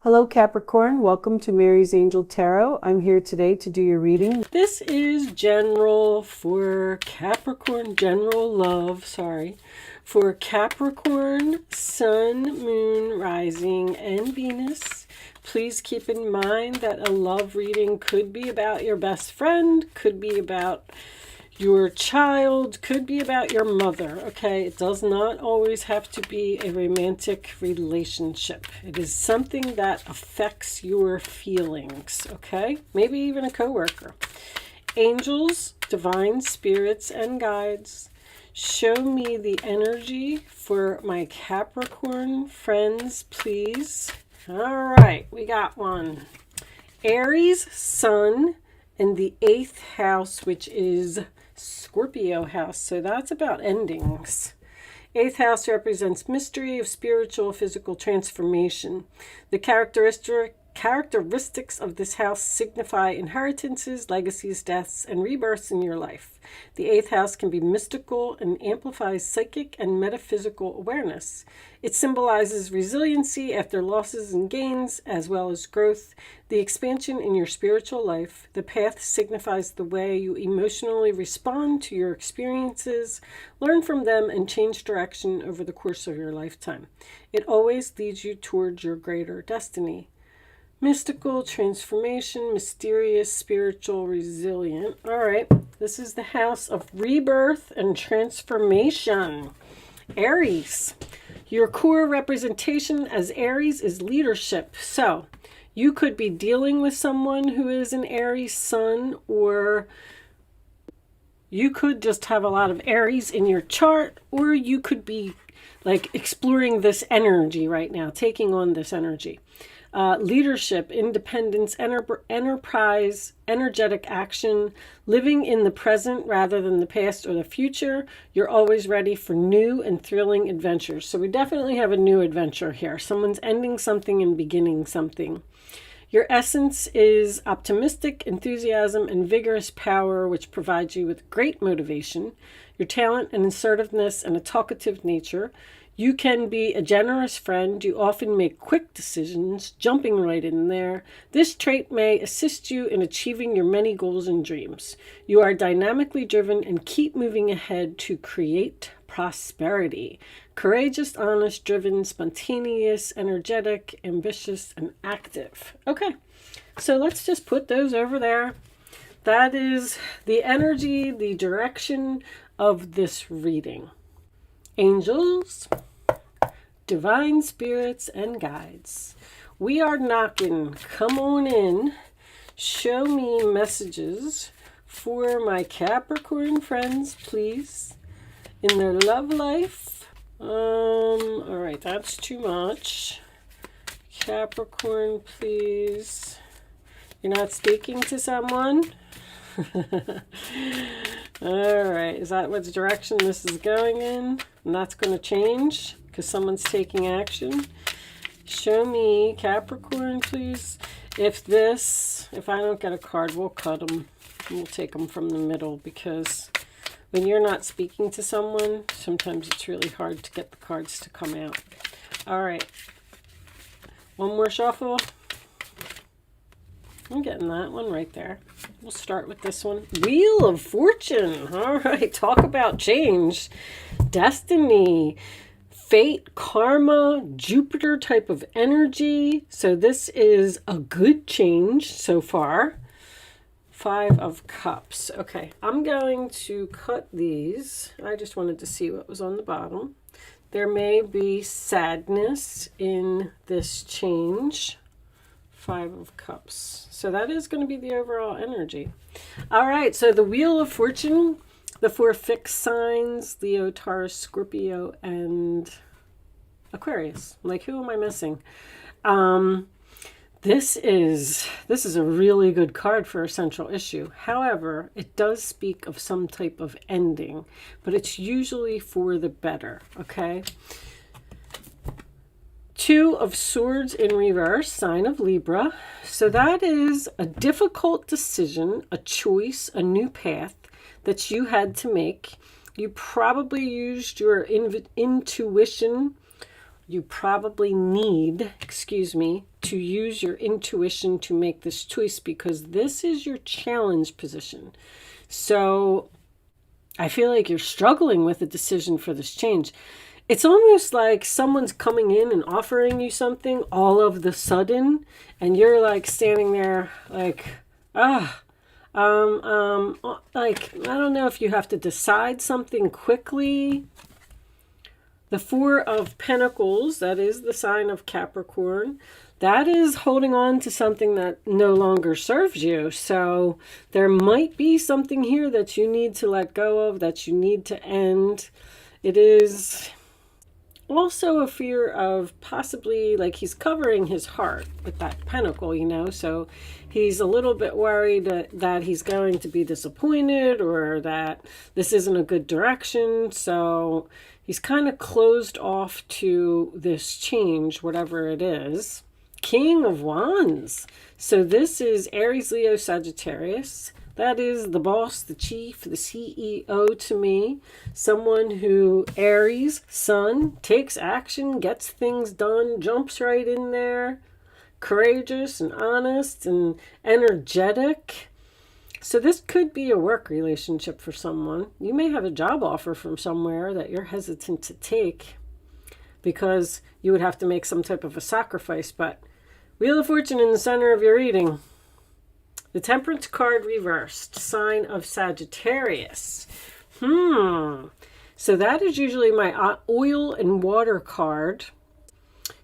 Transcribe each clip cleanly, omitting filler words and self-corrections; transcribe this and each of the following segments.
Hello Capricorn, welcome to Mary's Angel Tarot. I'm here today to do your reading. This is general for Capricorn, general love, for Capricorn, Sun, Moon, Rising, and Venus. Please keep in mind that a love reading could be about your best friend, could be about your child, could be about your mother, okay? It does not always have to be a romantic relationship. It is something that affects your feelings, okay? Maybe even a coworker. Angels, divine spirits, and guides, show me the energy for my Capricorn friends, please. All right, we got one. Aries, Sun, in the 8th house, which is Scorpio house. So that's about endings. 8th house represents mystery of spiritual, physical transformation. The characteristics of this house signify inheritances, legacies, deaths, and rebirths in your life. The 8th house can be mystical and amplifies psychic and metaphysical awareness. It symbolizes resiliency after losses and gains, as well as growth, the expansion in your spiritual life. The path signifies the way you emotionally respond to your experiences, learn from them, and change direction over the course of your lifetime. It always leads you towards your greater destiny. Mystical, transformation, mysterious, spiritual, resilient. All right, this is the house of rebirth and transformation. Aries. Your core representation as Aries is leadership. So you could be dealing with someone who is an Aries sun, or you could just have a lot of Aries in your chart, or you could be like exploring this energy right now, taking on this energy. Leadership, independence, enterprise, energetic action, living in the present rather than the past or the future. You're always ready for new and thrilling adventures. So we definitely have a new adventure here. Someone's ending something and beginning something. Your essence is optimistic, enthusiasm, and vigorous power, which provides you with great motivation. Your talent and assertiveness and a talkative nature. You can be a generous friend. You often make quick decisions, jumping right in there. This trait may assist you in achieving your many goals and dreams. You are dynamically driven and keep moving ahead to create prosperity. Courageous, honest, driven, spontaneous, energetic, ambitious, and active. Okay, so let's just put those over there. That is the energy, the direction of this reading. Angels, divine spirits, and guides. We are knocking. Come on in. Show me messages for my Capricorn friends, please, in their love life. All right, that's too much. Capricorn, please. You're not speaking to someone? All right, is that what direction this is going in? And that's going to change because someone's taking action. Show me, Capricorn, please. If I don't get a card, we'll cut them. We'll take them from the middle, because when you're not speaking to someone, sometimes it's really hard to get the cards to come out. All right. One more shuffle. I'm getting that one right there. We'll start with this one. Wheel of Fortune. All right, talk about change. Destiny, fate, karma, Jupiter type of energy. So this is a good change so far. 5 of Cups. Okay, I'm going to cut these. I just wanted to see what was on the bottom. There may be sadness in this change. 5 of Cups. So that is going to be the overall energy. All right, so the Wheel of Fortune, the 4 fixed signs, Leo, Taurus, Scorpio, and Aquarius. Like, who am I missing? This is a really good card for a central issue. However, it does speak of some type of ending, but it's usually for the better, okay? 2 of Swords in reverse, sign of Libra. So that is a difficult decision, a choice, a new path that you had to make. You probably used your intuition. You probably need, to use your intuition to make this choice, because this is your challenge position. So I feel like you're struggling with a decision for this change. It's almost like someone's coming in and offering you something all of the sudden, and you're like standing there like, like, I don't know if you have to decide something quickly. The Four of Pentacles, that is the sign of Capricorn, that is holding on to something that no longer serves you. So there might be something here that you need to let go of, that you need to end. It is also a fear of possibly, like, he's covering his heart with that pentacle, you know, so he's a little bit worried that he's going to be disappointed, or that this isn't a good direction. So he's kind of closed off to this change, whatever it is. King of Wands. So this is Aries, Leo, Sagittarius. That is the boss, the chief, the CEO to me. Someone who, Aries, sun, takes action, gets things done, jumps right in there. Courageous and honest and energetic. So this could be a work relationship for someone. You may have a job offer from somewhere that you're hesitant to take because you would have to make some type of a sacrifice. But Wheel of Fortune in the center of your reading. The Temperance card reversed, sign of Sagittarius. So that is usually my oil and water card.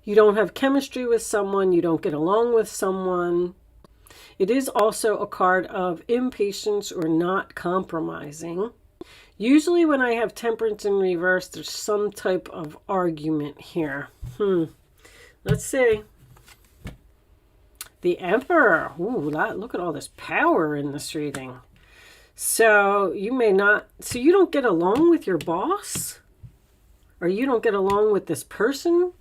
You don't have chemistry with someone. You don't get along with someone. It is also a card of impatience or not compromising. Usually when I have Temperance in reverse, there's some type of argument here. Let's see. The Emperor. Ooh, look at all this power in this reading. So you may not, so you don't get along with your boss? Or you don't get along with this person?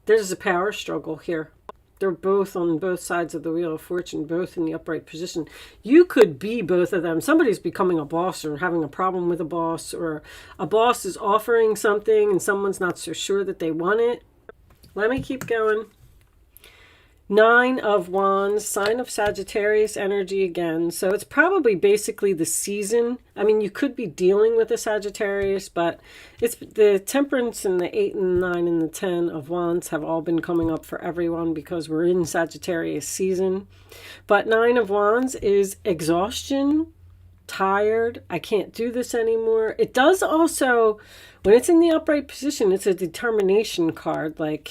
There's a power struggle here. They're both on both sides of the Wheel of Fortune, both in the upright position. You could be both of them. Somebody's becoming a boss or having a problem with a boss, or a boss is offering something and someone's not so sure that they want it. Let me keep going. Nine of Wands, sign of Sagittarius energy again. So it's probably basically the season. I mean, you could be dealing with a Sagittarius, but it's the Temperance and the 8 and the 9 and the 10 of Wands have all been coming up for everyone because we're in Sagittarius season. But 9 of Wands is exhaustion, tired, I can't do this anymore. It does also, when it's in the upright position, it's a determination card, like,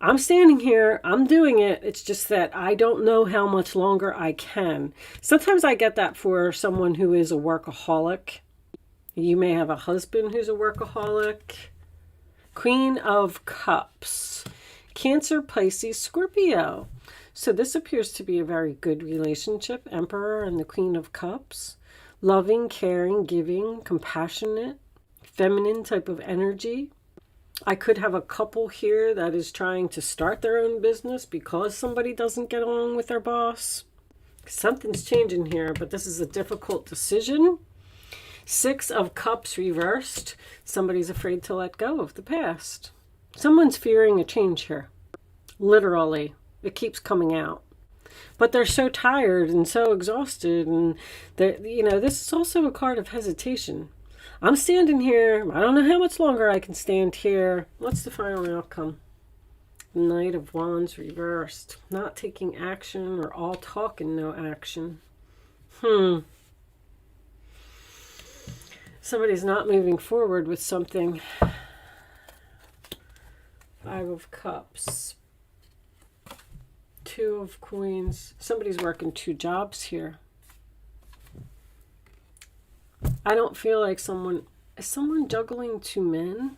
I'm standing here, I'm doing it. It's just that I don't know how much longer I can. Sometimes I get that for someone who is a workaholic. You may have a husband who's a workaholic. Queen of Cups. Cancer, Pisces, Scorpio. So this appears to be a very good relationship. Emperor and the Queen of Cups. Loving, caring, giving, compassionate, feminine type of energy. I could have a couple here that is trying to start their own business because somebody doesn't get along with their boss. Something's changing here, but this is a difficult decision. 6 of Cups reversed. Somebody's afraid to let go of the past. Someone's fearing a change here. Literally. It keeps coming out. But they're so tired and so exhausted, and this is also a card of hesitation. I'm standing here. I don't know how much longer I can stand here. What's the final outcome? Knight of Wands reversed. Not taking action, or all talk and no action. Somebody's not moving forward with something. 5 of Cups. 2 of Coins. Somebody's working 2 jobs here. I don't feel like is someone juggling 2 men?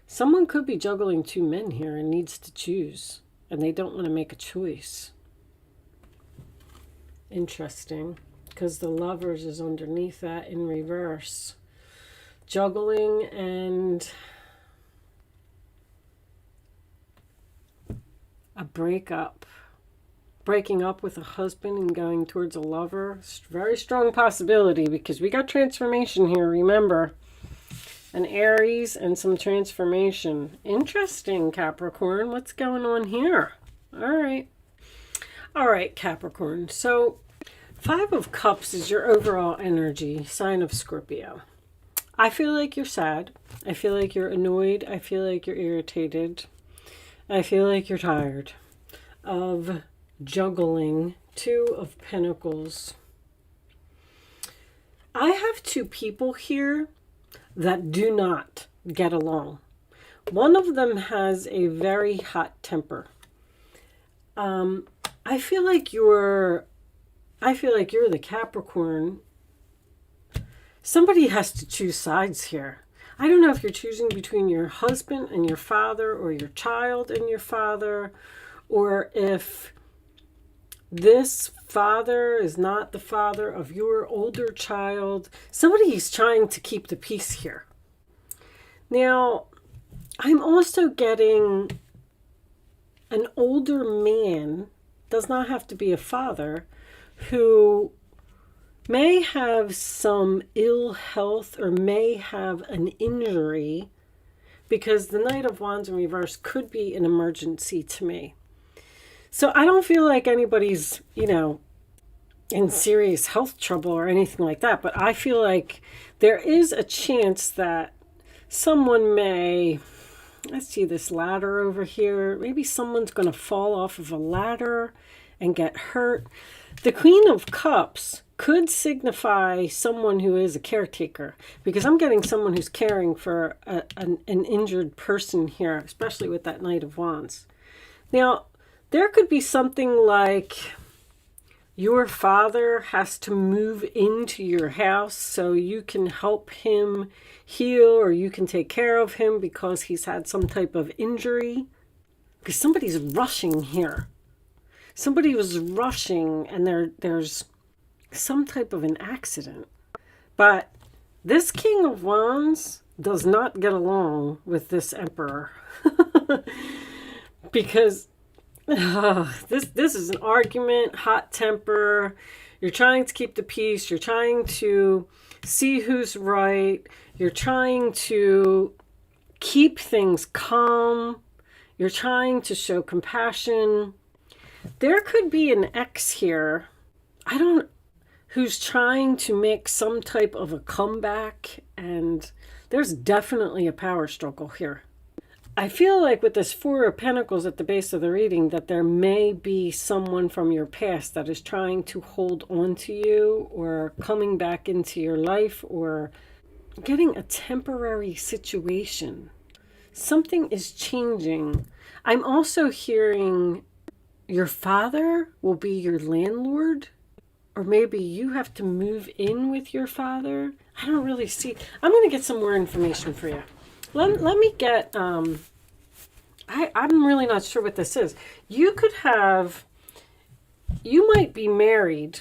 Someone could be juggling 2 men here and needs to choose, and they don't want to make a choice. Interesting, because the Lovers is underneath that in reverse. Juggling and a breakup. Breaking up with a husband and going towards a lover. Very strong possibility because we got transformation here, remember. an Aries, and some transformation. Interesting, Capricorn. What's going on here? All right. All right, Capricorn. So 5 of Cups is your overall energy, sign of Scorpio. I feel like you're sad. I feel like you're annoyed. I feel like you're irritated. I feel like you're tired of juggling 2 of Pentacles. I have 2 people here that do not get along. One of them has a very hot temper. I feel like you're the Capricorn. Somebody has to choose sides here. I don't know if you're choosing between your husband and your father, or your child and your father, or if this father is not the father of your older child. Somebody is trying to keep the peace here. Now, I'm also getting an older man, does not have to be a father, who may have some ill health or may have an injury, because the Knight of Wands in reverse could be an emergency to me. So I don't feel like anybody's, in serious health trouble or anything like that, but I feel like there is a chance that someone may, let's see this ladder over here, maybe someone's going to fall off of a ladder and get hurt. The Queen of Cups could signify someone who is a caretaker, because I'm getting someone who's caring for an injured person here, especially with that Knight of Wands. Now, there could be something like your father has to move into your house so you can help him heal, or you can take care of him because he's had some type of injury. Because somebody's rushing here. Somebody was rushing and there's some type of an accident. But this King of Wands does not get along with this Emperor. Because this is an argument, hot temper. You're trying to keep the peace. You're trying to see who's right. You're trying to keep things calm. You're trying to show compassion. There could be an ex here, who's trying to make some type of a comeback, and there's definitely a power struggle here. I feel like with this 4 of Pentacles at the base of the reading, that there may be someone from your past that is trying to hold on to you, or coming back into your life, or getting a temporary situation. Something is changing. I'm also hearing your father will be your landlord, or maybe you have to move in with your father. I don't really see. I'm going to get some more information for you. Let me get, I'm really not sure what this is. You might be married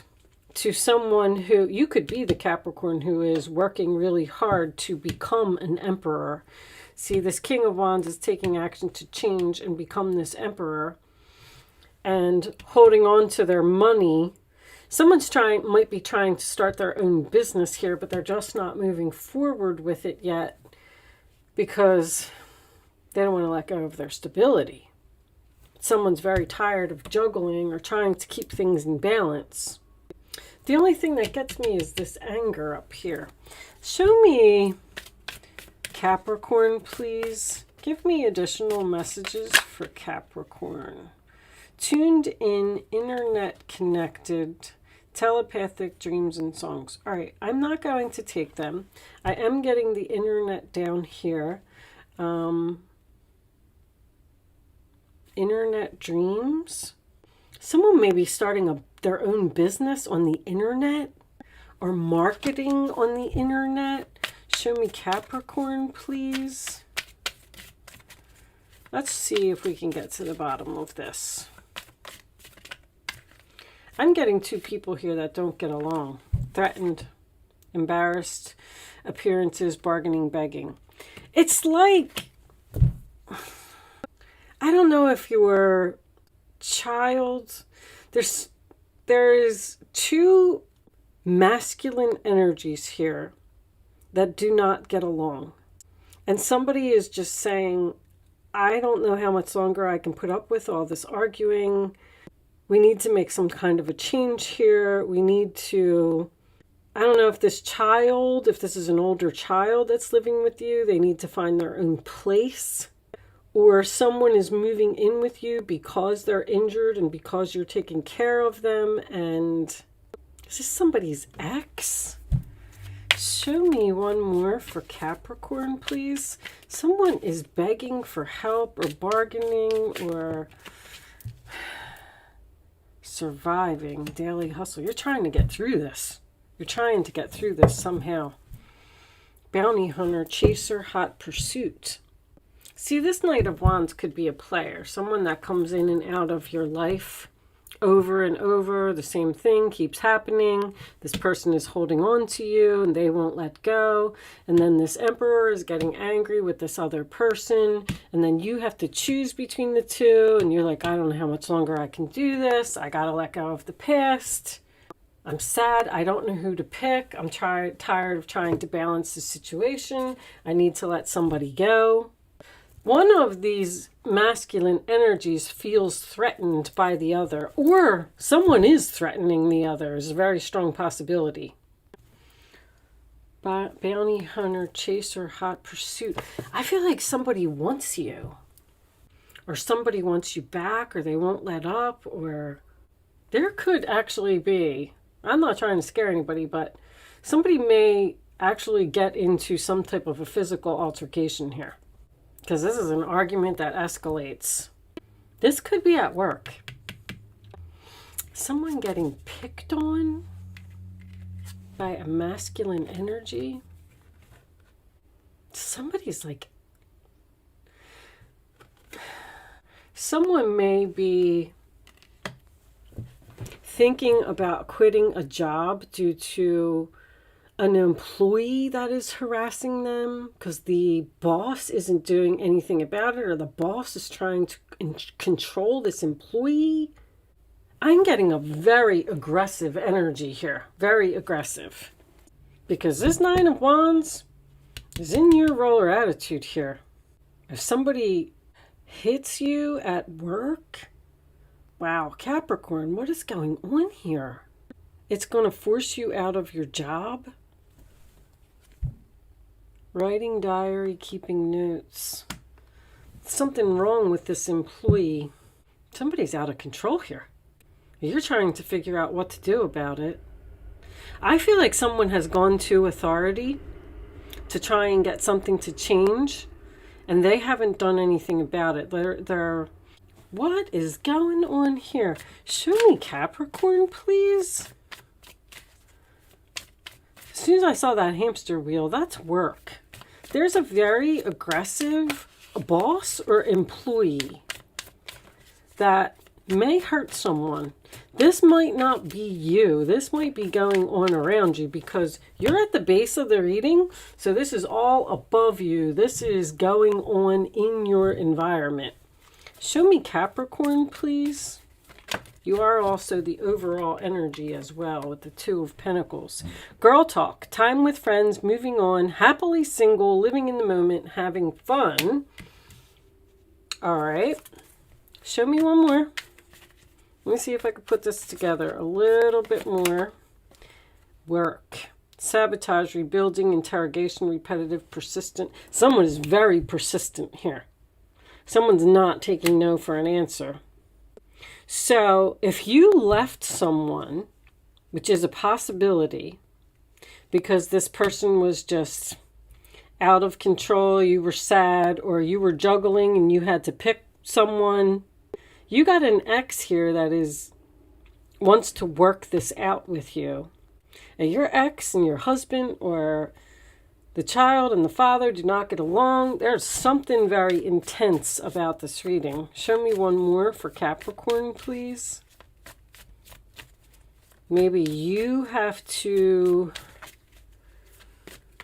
to someone who, you could be the Capricorn who is working really hard to become an emperor. See, this King of Wands is taking action to change and become this emperor, and holding on to their money. Someone's might be trying to start their own business here, but they're just not moving forward with it yet, because they don't want to let go of their stability. Someone's very tired of juggling or trying to keep things in balance. The only thing that gets me is this anger up here. Show me, Capricorn, please. Give me additional messages for Capricorn. Tuned in, internet connected, telepathic dreams and songs. All right, I'm not going to take them. I am getting the internet down here. Internet dreams. Someone may be starting their own business on the internet, or marketing on the internet. Show me Capricorn, please. Let's see if we can get to the bottom of this. I'm getting 2 people here that don't get along. Threatened, embarrassed, appearances, bargaining, begging. It's like, I don't know if your child, there's 2 masculine energies here that do not get along. And somebody is just saying, I don't know how much longer I can put up with all this arguing. We need to make some kind of a change here. We need to, I don't know if this child, if this is an older child that's living with you, they need to find their own place. Or someone is moving in with you because they're injured and because you're taking care of them. And is this somebody's ex? Show me one more for Capricorn, please. Someone is begging for help or bargaining or surviving daily hustle. You're trying to get through this. You're trying to get through this somehow. Bounty hunter, chaser, hot pursuit. See, this Knight of Wands could be a player. Someone that comes in and out of your life over and over. The same thing keeps happening. This person is holding on to you and they won't let go. And then this Emperor is getting angry with this other person. And then you have to choose between the two. And you're like, I don't know how much longer I can do this. I got to let go of the past. I'm sad. I don't know who to pick. I'm tired of trying to balance the situation. I need to let somebody go. One of these masculine energies feels threatened by the other, or someone is threatening the other. Is a very strong possibility. Bounty hunter, chaser, hot pursuit. I feel like somebody wants you, or somebody wants you back, or they won't let up, or there could actually be, I'm not trying to scare anybody, but somebody may actually get into some type of a physical altercation here. Because this is an argument that escalates. This could be at work. Someone getting picked on by a masculine energy. Somebody's like... Someone may be thinking about quitting a job due to an employee that is harassing them because the boss isn't doing anything about it, or the boss is trying to control this employee. I'm getting a very aggressive energy here. Very aggressive. Because this Nine of Wands is in your roller attitude here. If somebody hits you at work, wow, Capricorn, what is going on here? It's going to force you out of your job. Writing diary, keeping notes. Something wrong with this employee. Somebody's out of control here. You're trying to figure out what to do about it. I feel like someone has gone to authority to try and get something to change, and they haven't done anything about it. They're what is going on here? Show me Capricorn, please. As soon as I saw that hamster wheel, that's work. There's a very aggressive boss or employee that may hurt someone. This might not be you. This might be going on around you because you're at the base of the reading. So this is all above you. This is going on in your environment. Show me Capricorn, please. You are also the overall energy as well with the Two of Pentacles. Girl talk, time with friends, moving on, happily single, living in the moment, having fun. All right. Show me one more. Let me see if I can put this together a little bit more. Work, sabotage, rebuilding, interrogation, repetitive, persistent. Someone is very persistent here. Someone's not taking no for an answer. So if you left someone, which is a possibility, because this person was just out of control, you were sad, or you were juggling and you had to pick someone, you got an ex here that wants to work this out with you. And your ex and your husband or the child and the father do not get along. There's something very intense about this reading. Show me one more for Capricorn, please. Maybe you have to...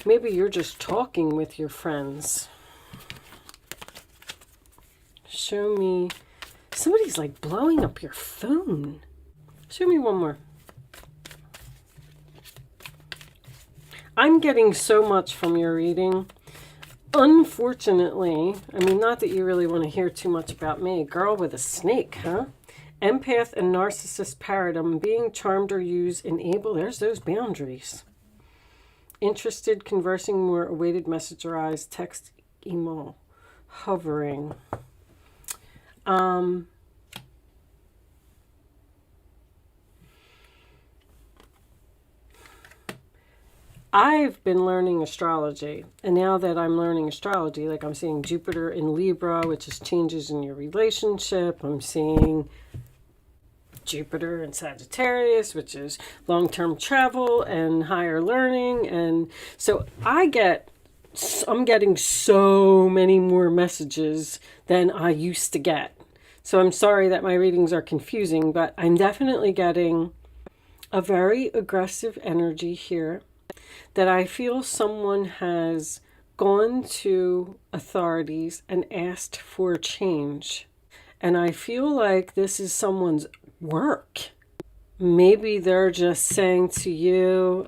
Maybe you're just talking with your friends. Show me... Somebody's like blowing up your phone. Show me one more. I'm getting so much from your reading. Unfortunately, I mean, not that you really want to hear too much about me. Girl with a snake, huh? Empath and narcissist paradigm. Being charmed or used, enable. There's those boundaries. Interested, conversing more, awaited message arise, text, email, hovering. I've been learning astrology, and now that I'm learning astrology, like I'm seeing Jupiter in Libra, which is changes in your relationship. I'm seeing Jupiter in Sagittarius, which is long-term travel and higher learning. And so I'm getting so many more messages than I used to get. So I'm sorry that my readings are confusing, but I'm definitely getting a very aggressive energy here, that I feel someone has gone to authorities and asked for change. And I feel like this is someone's work. Maybe they're just saying to you,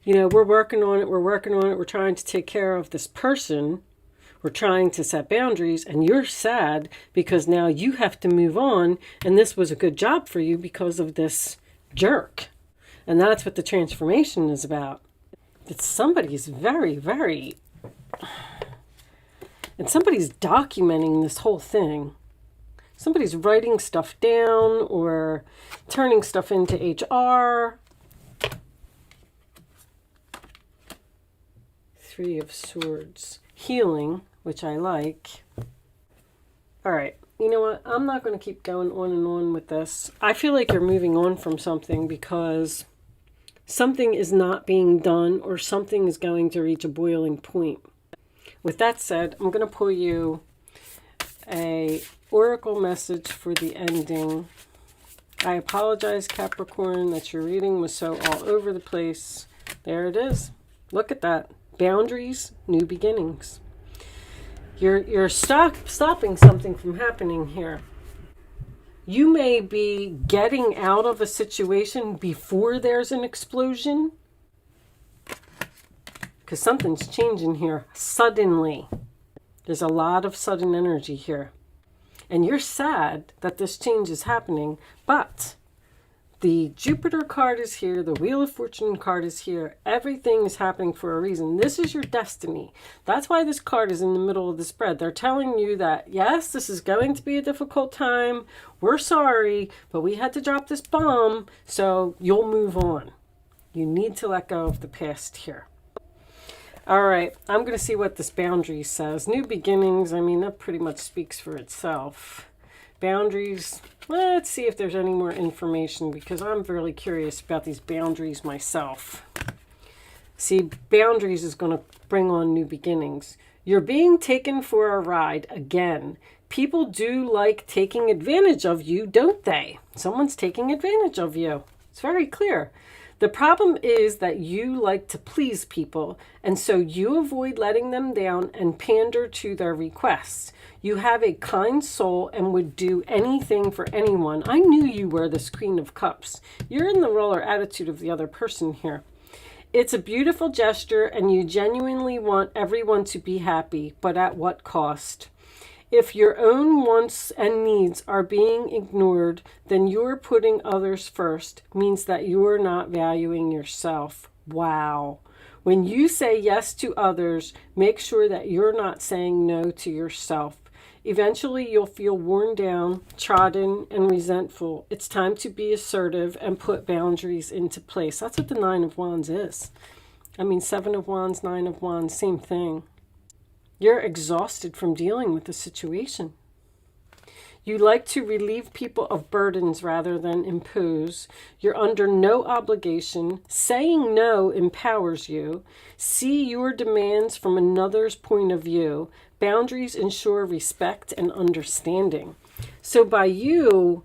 we're working on it, we're trying to take care of this person, we're trying to set boundaries, and you're sad because now you have to move on, and this was a good job for you because of this jerk. And that's what the transformation is about. That somebody's very, very... And somebody's documenting this whole thing. Somebody's writing stuff down or turning stuff into HR. Three of Swords. Healing, which I like. All right. You know what? I'm not going to keep going on and on with this. I feel like you're moving on from something because something is not being done or something is going to reach a boiling point. With that said, I'm going to pull you a oracle message for the ending. I apologize, Capricorn, that your reading was so all over the place. There it is. Look at that. Boundaries, new beginnings. You're stopping something from happening here. You may be getting out of a situation before there's an explosion, because something's changing here suddenly. There's a lot of sudden energy here. And you're sad that this change is happening, but the Jupiter card is here, the Wheel of Fortune card is here. Everything is happening for a reason. This is your destiny. That's why this card is in the middle of the spread. They're telling you that, yes, this is going to be a difficult time. We're sorry, but we had to drop this bomb, so you'll move on. You need to let go of the past here. All right, I'm going to see what this boundary says. New beginnings, I mean, that pretty much speaks for itself. Boundaries, let's see if there's any more information, because I'm really curious about these boundaries myself. See, boundaries is going to bring on new beginnings. You're being taken for a ride again. People do like taking advantage of you, don't they? Someone's taking advantage of you. It's very clear. The problem is that you like to please people, and so you avoid letting them down and pander to their requests. You have a kind soul and would do anything for anyone. I knew you were this Queen of Cups. You're in the roller attitude of the other person here. It's a beautiful gesture, and you genuinely want everyone to be happy, but at what cost? If your own wants and needs are being ignored, then you're putting others first, means that you're not valuing yourself. Wow. When you say yes to others, make sure that you're not saying no to yourself. Eventually, you'll feel worn down, trodden, and resentful. It's time to be assertive and put boundaries into place. That's what the Nine of Wands is. I mean, Seven of Wands, Nine of Wands, same thing. You're exhausted from dealing with the situation. You like to relieve people of burdens rather than impose. You're under no obligation. Saying no empowers you. See your demands from another's point of view. Boundaries ensure respect and understanding. So by you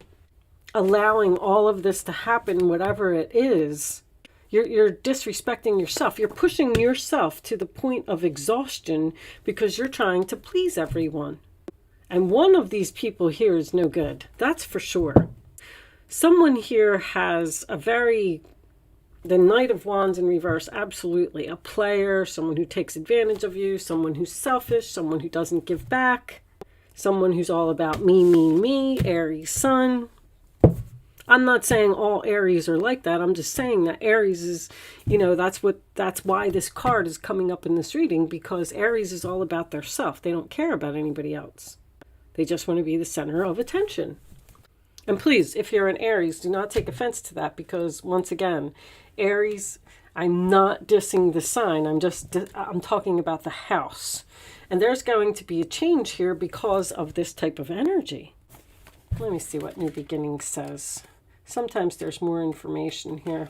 allowing all of this to happen, whatever it is, you're disrespecting yourself. You're pushing yourself to the point of exhaustion because you're trying to please everyone. And one of these people here is no good. That's for sure. Someone here has a very The Knight of Wands in reverse, absolutely. A player, someone who takes advantage of you, someone who's selfish, someone who doesn't give back, someone who's all about me, me, me, Aries sun. I'm not saying all Aries are like that. I'm just saying that Aries is, that's why this card is coming up in this reading, because Aries is all about their self. They don't care about anybody else. They just want to be the center of attention. And please, if you're an Aries, do not take offense to that, because once again, Aries, I'm not dissing the sign. I'm talking about the house. And there's going to be a change here because of this type of energy. Let me see what New Beginning says. Sometimes there's more information here.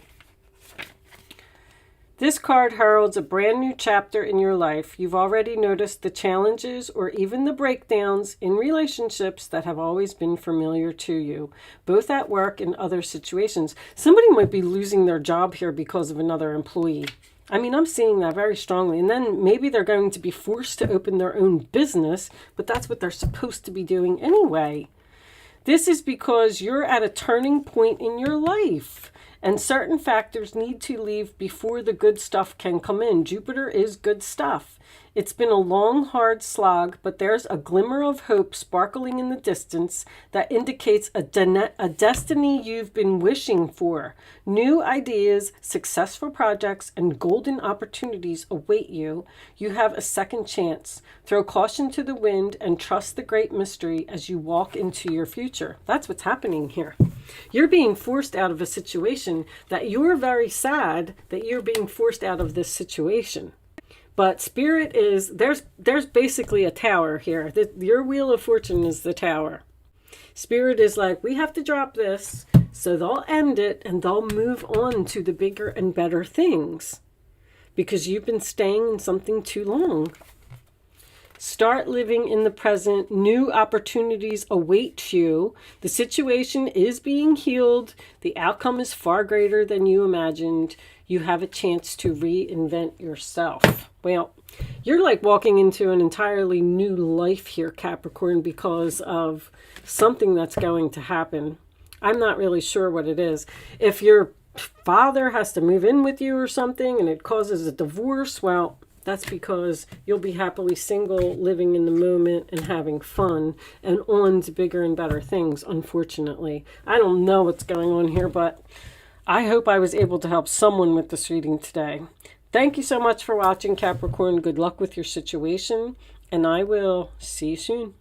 This card heralds a brand new chapter in your life. You've already noticed the challenges or even the breakdowns in relationships that have always been familiar to you, both at work and other situations. Somebody might be losing their job here because of another employee. I mean, I'm seeing that very strongly. And then maybe they're going to be forced to open their own business, but that's what they're supposed to be doing anyway. This is because you're at a turning point in your life. And certain factors need to leave before the good stuff can come in. Jupiter is good stuff. It's been a long, hard slog, but there's a glimmer of hope sparkling in the distance that indicates a destiny you've been wishing for. New ideas, successful projects, and golden opportunities await you. You have a second chance. Throw caution to the wind and trust the great mystery as you walk into your future. That's what's happening here. You're being forced out of a situation that you're very sad that you're being forced out of this situation. But Spirit is, there's basically a tower here. Your Wheel of Fortune is the tower. Spirit is like, we have to drop this, so they'll end it and they'll move on to the bigger and better things. Because you've been staying in something too long. Start living in the present. New opportunities await you. The situation is being healed. The outcome is far greater than you imagined. You have a chance to reinvent yourself. Well, you're like walking into an entirely new life here, Capricorn, because of something that's going to happen. I'm not really sure what it is. If your father has to move in with you or something and it causes a divorce, well, that's because you'll be happily single, living in the moment and having fun and on to bigger and better things, unfortunately. I don't know what's going on here, but I hope I was able to help someone with this reading today. Thank you so much for watching, Capricorn. Good luck with your situation, and I will see you soon.